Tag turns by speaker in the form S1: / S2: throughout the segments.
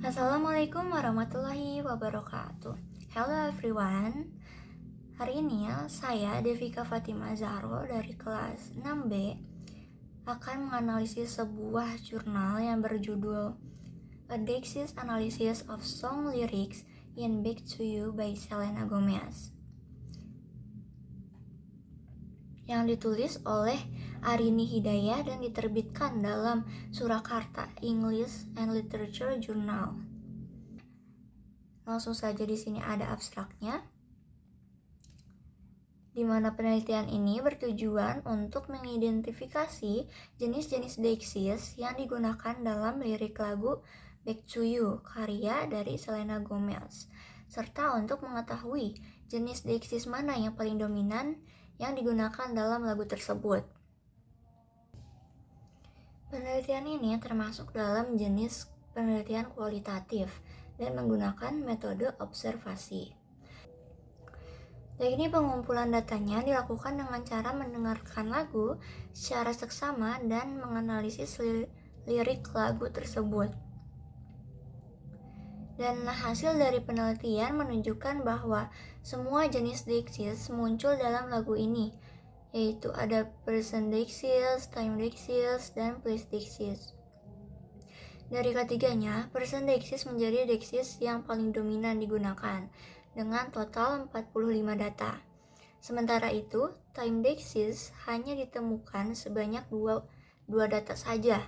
S1: Assalamualaikum warahmatullahi wabarakatuh. Hello everyone. Hari ini saya Devika Fatima Zahro dari kelas 6B akan menganalisis sebuah jurnal yang berjudul A Dexys Analysis of Song Lyrics in Back to You by Selena Gomez, yang ditulis oleh Arini Hidayah dan diterbitkan dalam Surakarta English and Literature Journal. Langsung saja di sini ada abstraknya, di mana penelitian ini bertujuan untuk mengidentifikasi jenis-jenis Dexys yang digunakan dalam lirik lagu Back to You karya dari Selena Gomez, serta untuk mengetahui jenis Dexys mana yang paling dominan yang digunakan dalam lagu tersebut. Penelitian ini termasuk dalam jenis penelitian kualitatif dan menggunakan metode observasi. Teknik pengumpulan datanya dilakukan dengan cara mendengarkan lagu secara seksama dan menganalisis lirik lagu tersebut. Dan hasil dari penelitian menunjukkan bahwa semua jenis Dexys muncul dalam lagu ini, yaitu ada Present Dexys, Time Dexys, dan Place Dexys. Dari ketiganya, Present Dexys menjadi Dexys yang paling dominan digunakan, dengan total 45 data. Sementara itu, Time Dexys hanya ditemukan sebanyak 2 data saja,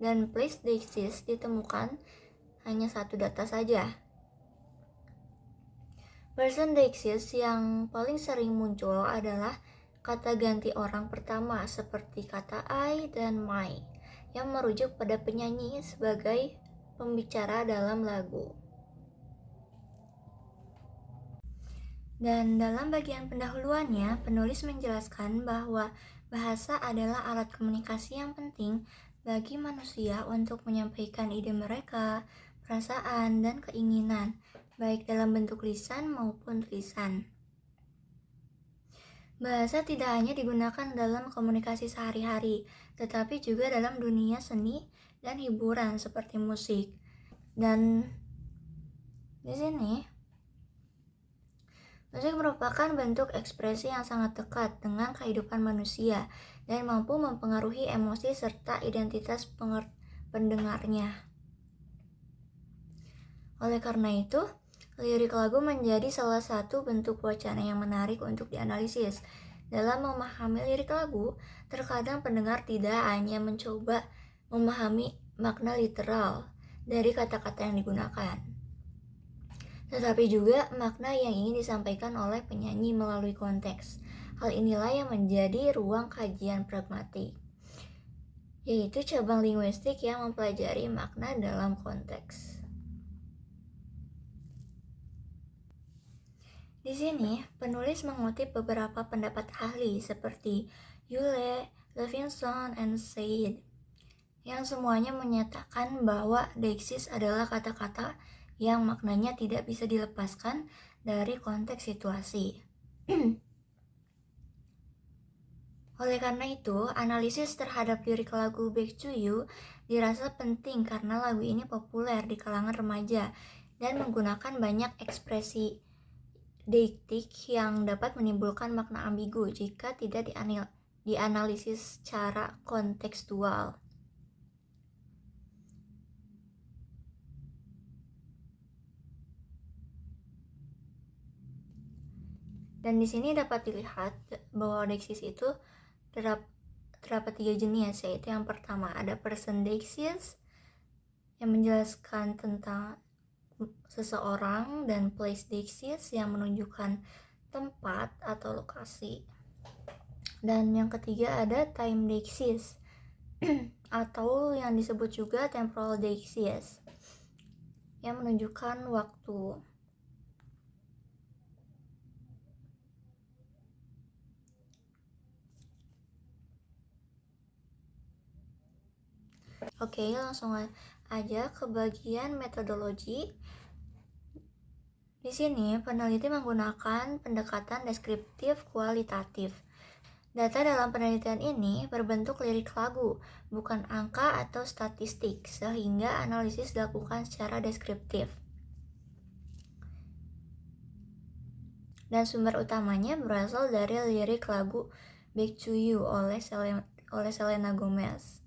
S1: dan Place Dexys ditemukan hanya 1 data saja. Present Dexys yang paling sering muncul adalah kata ganti orang pertama seperti kata I dan my, yang merujuk pada penyanyi sebagai pembicara dalam lagu. Dan dalam bagian pendahuluannya, penulis menjelaskan bahwa bahasa adalah alat komunikasi yang penting bagi manusia untuk menyampaikan ide mereka, perasaan, dan keinginan, baik dalam bentuk lisan maupun tulisan. Bahasa tidak hanya digunakan dalam komunikasi sehari-hari, tetapi juga dalam dunia seni dan hiburan seperti musik. Dan di sini, musik merupakan bentuk ekspresi yang sangat dekat dengan kehidupan manusia dan mampu mempengaruhi emosi serta identitas pendengarnya. Oleh karena itu, lirik lagu menjadi salah satu bentuk wacana yang menarik untuk dianalisis. Dalam memahami lirik lagu, terkadang pendengar tidak hanya mencoba memahami makna literal dari kata-kata yang digunakan, tetapi juga makna yang ingin disampaikan oleh penyanyi melalui konteks. Hal inilah yang menjadi ruang kajian pragmatik, yaitu cabang linguistik yang mempelajari makna dalam konteks. Di sini, penulis mengutip beberapa pendapat ahli seperti Yule, Levinson, and Said, yang semuanya menyatakan bahwa Dexys adalah kata-kata yang maknanya tidak bisa dilepaskan dari konteks situasi. Oleh karena itu, analisis terhadap lirik lagu Back to You dirasa penting karena lagu ini populer di kalangan remaja dan menggunakan banyak ekspresi deiktik yang dapat menimbulkan makna ambigu jika tidak dianalisis secara kontekstual. Dan di sini dapat dilihat bahwa Dexys itu terdapat 3 jenis, yaitu yang pertama ada Person Dexys yang menjelaskan tentang seseorang, dan Place Dexys yang menunjukkan tempat atau lokasi. Dan yang ketiga ada Time Dexys atau yang disebut juga Temporal Dexys yang menunjukkan waktu. Oke, langsung aja ke bagian metodologi. Di sini peneliti menggunakan pendekatan deskriptif kualitatif. Data dalam penelitian ini berbentuk lirik lagu, bukan angka atau statistik, sehingga analisis dilakukan secara deskriptif. Dan sumber utamanya berasal dari lirik lagu Back to You oleh Selena Gomez.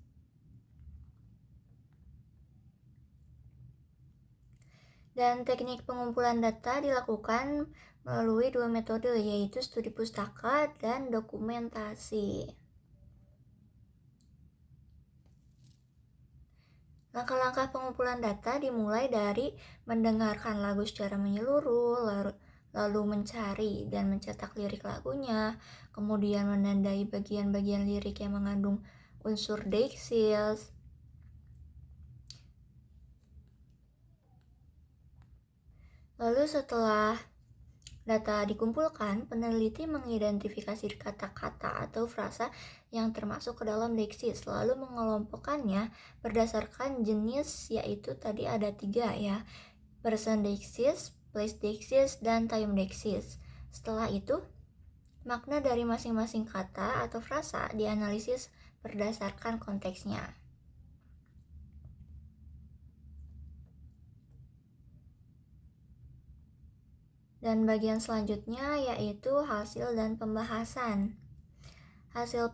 S1: Dan teknik pengumpulan data dilakukan melalui dua metode, yaitu studi pustaka dan dokumentasi. Langkah-langkah pengumpulan data dimulai dari mendengarkan lagu secara menyeluruh, lalu mencari dan mencetak lirik lagunya, kemudian menandai bagian-bagian lirik yang mengandung unsur deksis. Lalu setelah data dikumpulkan, peneliti mengidentifikasi kata-kata atau frasa yang termasuk ke dalam deksis, lalu mengelompokkannya berdasarkan jenis, yaitu tadi ada 3 ya, person deksis, place deksis, dan time deksis. Setelah itu, makna dari masing-masing kata atau frasa dianalisis berdasarkan konteksnya. Dan bagian selanjutnya yaitu hasil dan pembahasan. Hasil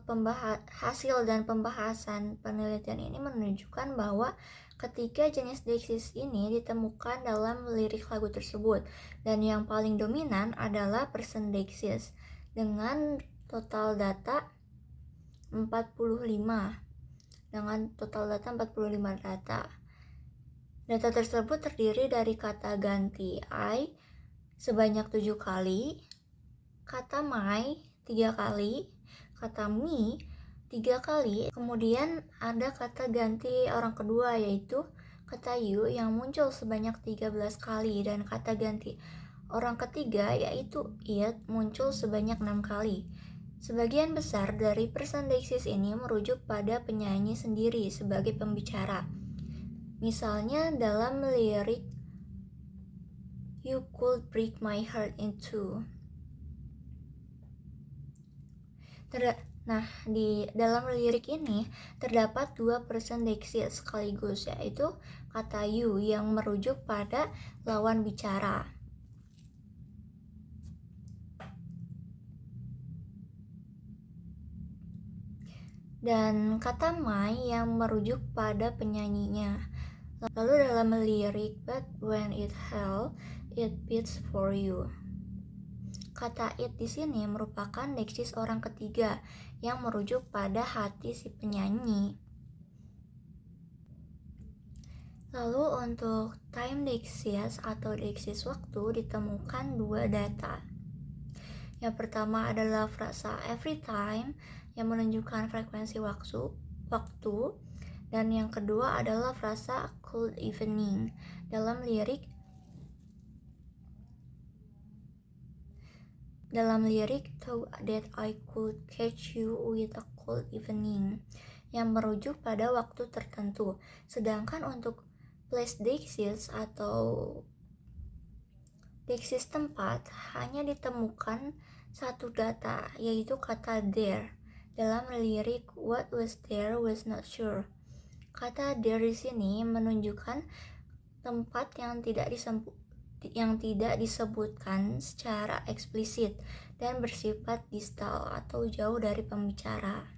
S1: dan pembahasan penelitian ini menunjukkan bahwa ketiga jenis deksis ini ditemukan dalam lirik lagu tersebut, dan yang paling dominan adalah person deksis dengan total data 45 data. Data tersebut terdiri dari kata ganti I sebanyak 7 kali, kata my 3 kali, kata me 3 kali, kemudian ada kata ganti orang kedua yaitu kata you yang muncul sebanyak 13 kali, dan kata ganti orang ketiga yaitu it muncul sebanyak 6 kali. Sebagian besar dari person deksis ini merujuk pada penyanyi sendiri sebagai pembicara. Misalnya dalam lirik You could break my heart in two. Di dalam lirik ini terdapat 2 person deksis sekaligus, yaitu kata you yang merujuk pada lawan bicara, dan kata my yang merujuk pada penyanyinya. Lalu dalam lirik But when it hell, it beats for you, kata it di sini merupakan deksis orang ketiga yang merujuk pada hati si penyanyi. Lalu untuk time deksis atau deksis waktu ditemukan 2 data. Yang pertama adalah frasa every time yang menunjukkan frekuensi waktu, dan yang kedua adalah frasa cold evening dalam lirik Thought that I could catch you with a cold evening yang merujuk pada waktu tertentu. Sedangkan untuk place deksis atau deksis tempat hanya ditemukan 1 data, yaitu kata there dalam lirik What was there was not sure. Kata there di sini menunjukkan tempat yang tidak disebutkan secara eksplisit dan bersifat distal atau jauh dari pembicara.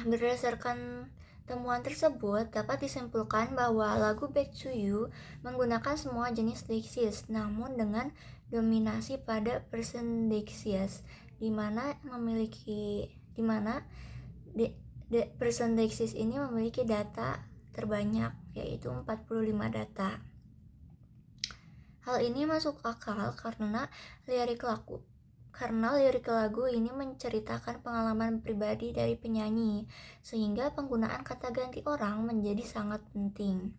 S1: Berdasarkan temuan tersebut, dapat disimpulkan bahwa lagu Back to You menggunakan semua jenis deksis, namun dengan dominasi pada person deksis, di mana person deksis ini memiliki data terbanyak, yaitu 45 data. Hal ini masuk akal karena lirik lagu ini menceritakan pengalaman pribadi dari penyanyi, sehingga penggunaan kata ganti orang menjadi sangat penting.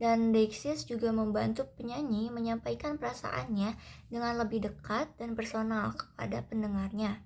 S1: Dan deksis juga membantu penyanyi menyampaikan perasaannya dengan lebih dekat dan personal kepada pendengarnya.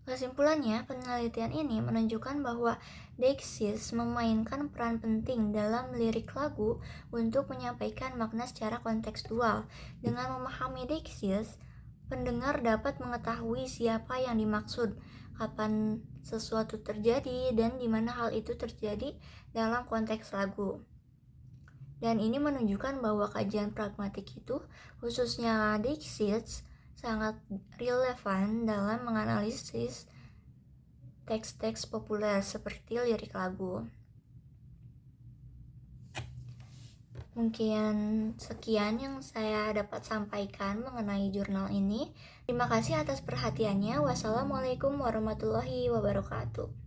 S1: Kesimpulannya, penelitian ini menunjukkan bahwa Deixis memainkan peran penting dalam lirik lagu untuk menyampaikan makna secara kontekstual. Dengan memahami Deixis, pendengar dapat mengetahui siapa yang dimaksud, kapan sesuatu terjadi, dan di mana hal itu terjadi dalam konteks lagu. Dan ini menunjukkan bahwa kajian pragmatik itu, khususnya Deixis, sangat relevan dalam menganalisis teks-teks populer seperti lirik lagu. Mungkin sekian yang saya dapat sampaikan mengenai jurnal ini. Terima kasih atas perhatiannya. Wassalamualaikum warahmatullahi wabarakatuh.